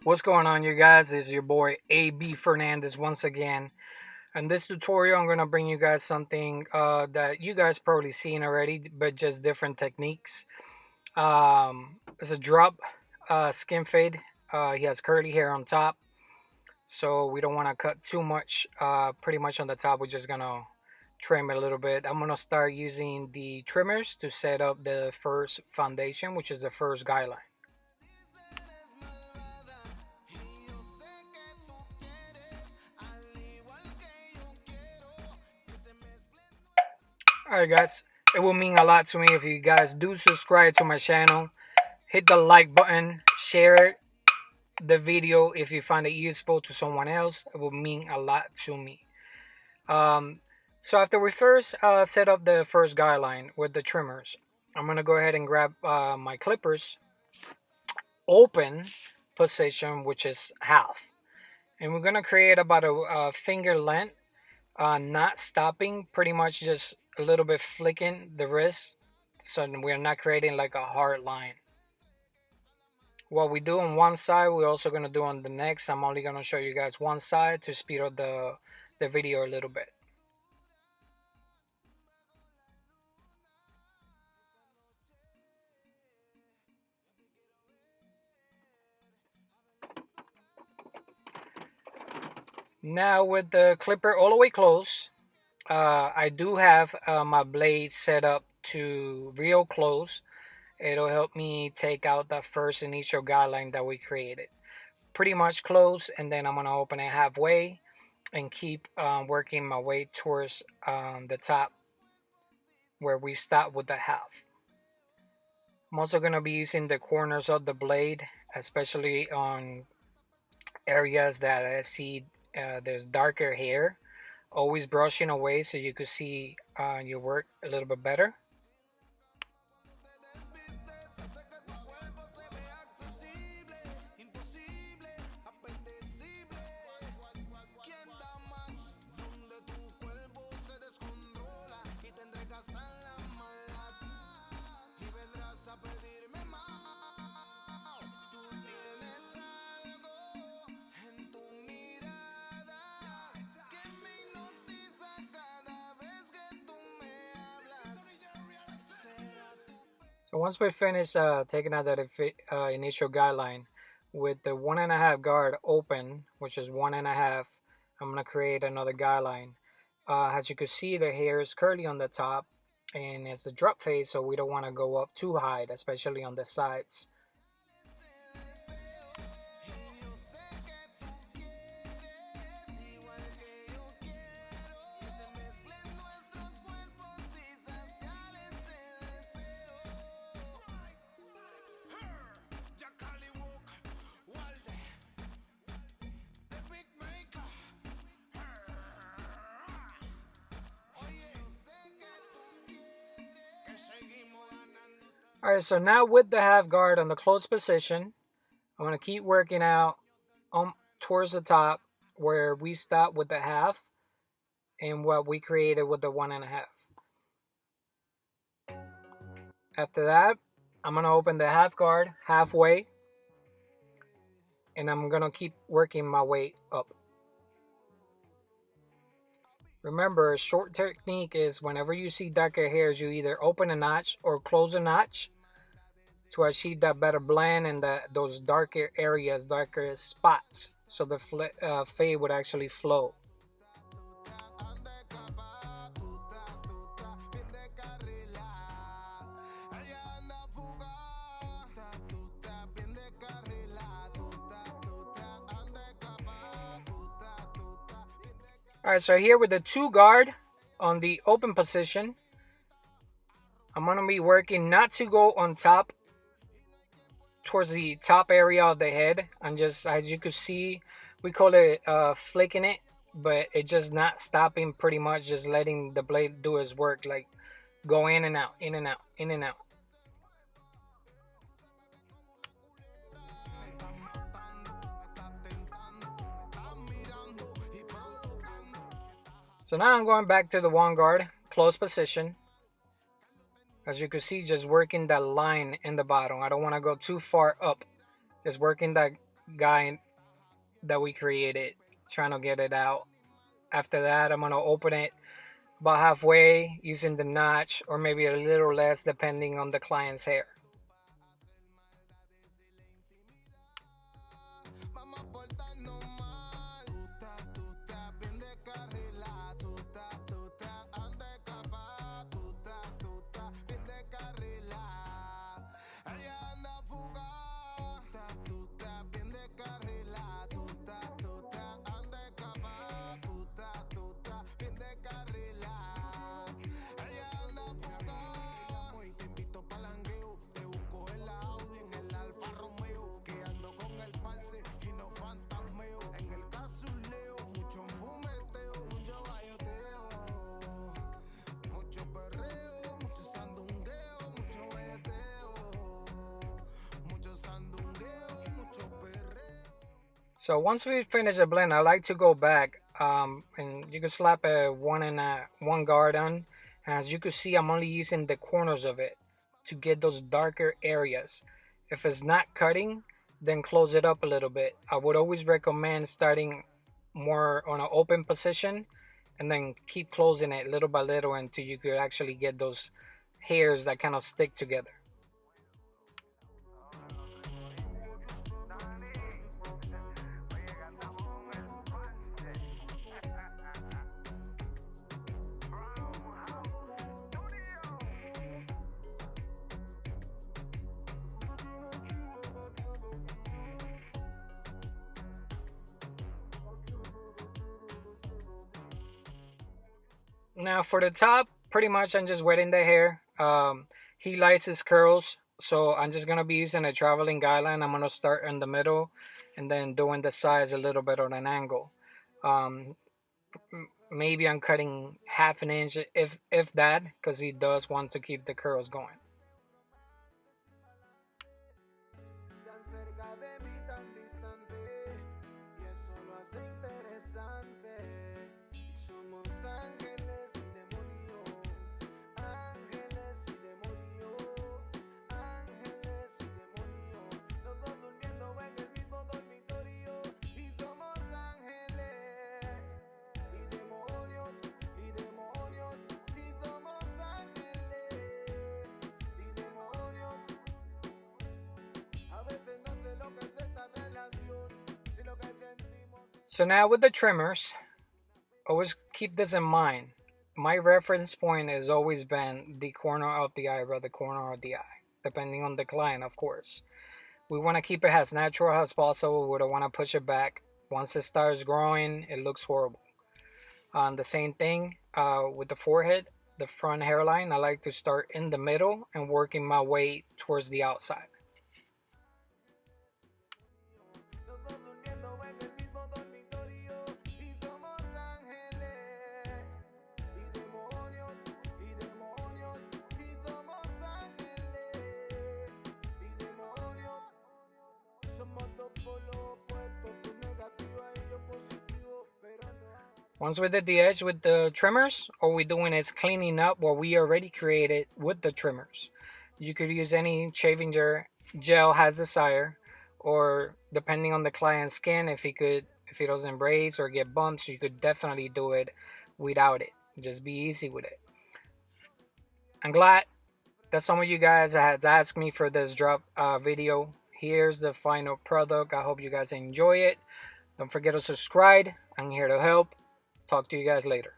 What's going on, you guys? It's your boy AB Fernandez once again. In this tutorial, I'm gonna bring you guys something that you guys probably seen already, but just different techniques. It's a drop skin fade. He has curly hair on top, so we don't want to cut too much. Pretty much on the top, we're just gonna trim it a little bit. I'm gonna start using the trimmers to set up the first foundation, which is the first guideline. Alright guys, it will mean a lot to me if you guys do subscribe to my channel. Hit the like button, share the video if you find it useful to someone else. It will mean a lot to me. Um, so after we first set up the first guideline with the trimmers, I'm going to go ahead and grab my clippers, open position, which is half. And we're going to create about a finger length, not stopping, pretty much just a little bit flicking the wrist so we're not creating like a hard line. What we do on one side, we're also going to do on the next. I'm only going to show you guys one side to speed up the video a little bit. Now with the clipper all the way close, I do have my blade set up to real close. It'll help me take out that first initial guideline that we created. Pretty much close, and then I'm going to open it halfway and keep working my way towards the top where we stop with the half. I'm also going to be using the corners of the blade, especially on areas that I see there's darker hair. Always brushing away so you can see your work a little bit better. So once we finish taking out that initial guideline with the 1.5 guard open, which is 1.5, I'm going to create another guideline. As you can see, the hair is curly on the top and it's a drop fade, so we don't want to go up too high, especially on the sides. Alright, so now with the half guard on the closed position, I'm going to keep working out towards the top where we stop with the half and what we created with the 1.5. After that, I'm going to open the half guard halfway and I'm going to keep working my way up. Remember, a short technique is whenever you see darker hairs, you either open a notch or close a notch to achieve that better blend and those darker areas, darker spots, so the fade would actually flow. Alright, so here with the 2 guard on the open position, I'm going to be working not to go on top towards the top area of the head. I'm just, as you can see, we call it flicking it, but it's just not stopping, pretty much just letting the blade do its work, like go in and out, in and out, in and out. So now I'm going back to the 1 guard, close position. As you can see, just working that line in the bottom. I don't want to go too far up. Just working that guy that we created, trying to get it out. After that, I'm gonna open it about halfway using the notch, or maybe a little less depending on the client's hair. So once we finish the blend, I like to go back, and you can slap a one guard on. As you can see, I'm only using the corners of it to get those darker areas. If it's not cutting, then close it up a little bit. I would always recommend starting more on an open position and then keep closing it little by little until you could actually get those hairs that kind of stick together. Now for the top, pretty much I'm just wetting the hair. He likes his curls, so I'm just gonna be using a traveling guideline. I'm gonna start in the middle, and then doing the sides a little bit on an angle. Um, Maybe I'm cutting half an inch, if that, because he does want to keep the curls going. So now with the trimmers, always keep this in mind. My reference point has always been the corner of the eyebrow, the corner of the eye, depending on the client, of course. We want to keep it as natural as possible. We don't want to push it back. Once it starts growing, it looks horrible. The same thing with the forehead, the front hairline. I like to start in the middle and working my way towards the outside. Once we did the edge with the trimmers, all we're doing is cleaning up what we already created with the trimmers. You could use any shaving gel as desired, or depending on the client's skin, if he doesn't braise or get bumps, you could definitely do it without it. Just be easy with it. I'm glad that some of you guys has asked me for this drop video. Here's the final product. I hope you guys enjoy it. Don't forget to subscribe. I'm here to help. Talk to you guys later.